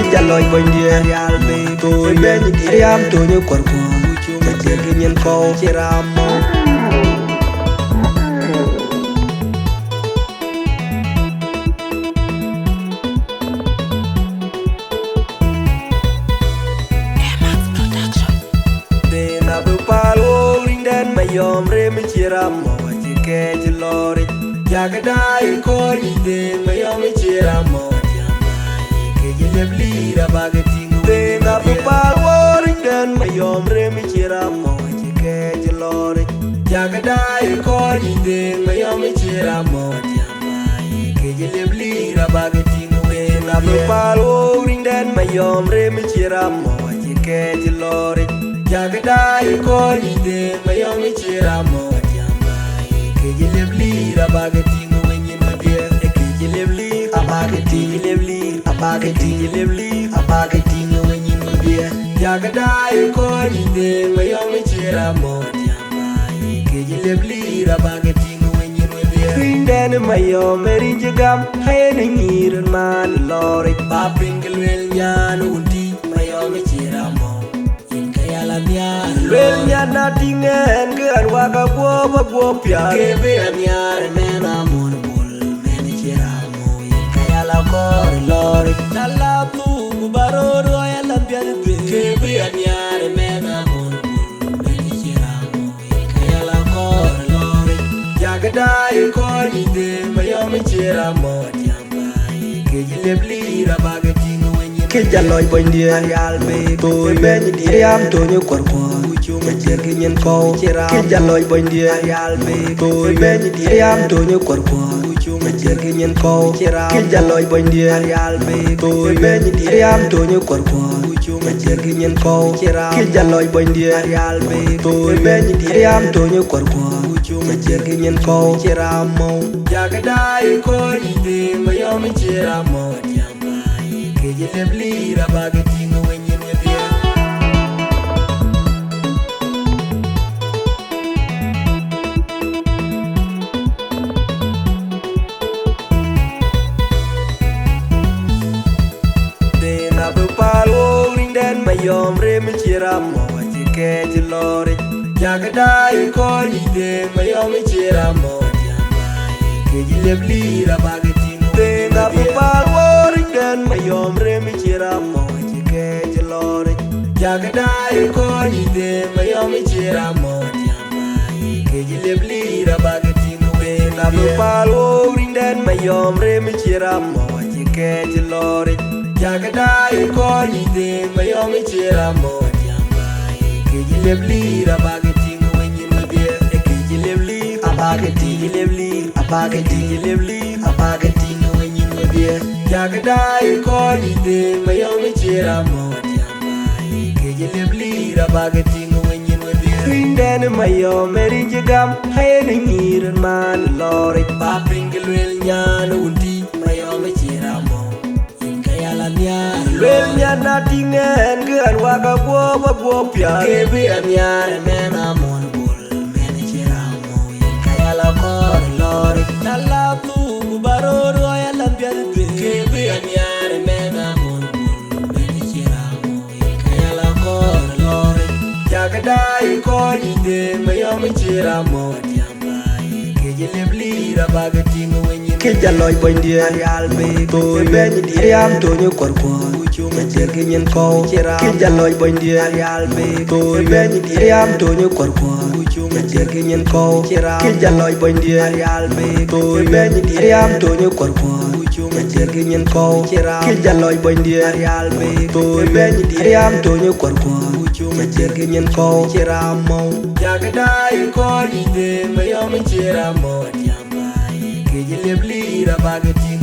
Loi boy dia real me boy ben di am to nyu kor ko ma che gi nyen ko chiramo de na bu palo rinden mayom re mi chiramo che ke lori ya ga dai ko ni de mayom chiramo Lira bagating we na pupal waring dan mayom remi chiramo chike lori jaga dai ko ni de mayom chiramo jamai ke lira bagating we na pupal waring dan mayom remi chiramo chike lori jaga dai ko ni de mayom chiramo jamai ke lira bagating we ni ma de ke lira bagating Abagati no when you know dear Yagadai ko ni de mayom chiramo Yamai Kejilebli Abagati no when you know dear Rindan mayom merinjagam Hayani miran man lori Papingal wel nyan undi mayom chiramo Inkayala nyan wel nyan natingan Gan waka guapa guapya Kebe anyar mena monbol Meni chiramo Inkayala kor lori Nala tu baroro ya lambia de Kebe anyar mena monbol Meni chiramo Inkayala kor lori Jagadai ko ni de mayom chiramo Jambai Kejilebli rabagati no wenye Keja loy boy dia real me boy ben di am to nyu kor ko ma che gi nyen ko Keja loy boy dia real me boy ben di am to nyu kor ko ma che gi nyen ko Keja loy boy dia real me boy ben di am to nyu kor ko ma che gi nyen ko Keja loy boy dia real me boy ben di am to nyu kor ko ma che gi nyen ko chiramo jagadai ko ni de mayom chiramo jambai Kejilebli rabagati no when you know dear De na bu palo rinden mayom remi chiramo chike lori Jagadai ko ni de mayom chiramo jambai Kejilebli rabagati no de na bu palo rinden mayom remi chiramo chike lori Jagadai ko ni de mayom chiramo jambai Kejilebli rabagati no de na bu palo rinden mayom remi chiramo chike lori Jagadai ko ni de mayom chiramo jambai Kejilebli rabagati no when you know dear Kejilebli abagati no when you know dear Jagadai ko ni de mayom chiramo jambai Kejilebli rabagati no when you know dear Rindan mayom merinjagam hayani miran man lori Papingal wel nyan undi mayom chiramo Wel nyan natingan Gan waka guapa guapya Kebe anyar mena monbol Meni chiramo Inkayala kor lori Nala tu baroro ya lambia de Kebe anyar mena monbol Meni chiramo Inkayala kor lori Jagadai ko ni de mayom chiramo Jambai Kejilebli rabagati no when you Keja loy boy dia real me boy ben di am to nyu kor ko ma che gi nyen ko Keja loy boy dia real me boy ben di am to nyu kor ko ma che gi nyen ko Keja loy boy dia real me boy ben di am to nyu kor ko ma che gi nyen ko Keja loy boy dia real me boy ben di am to nyu kor ko ma che gi nyen ko chiramo jagadai ko ni de mayom chiramo jambai Kejilebli rabagati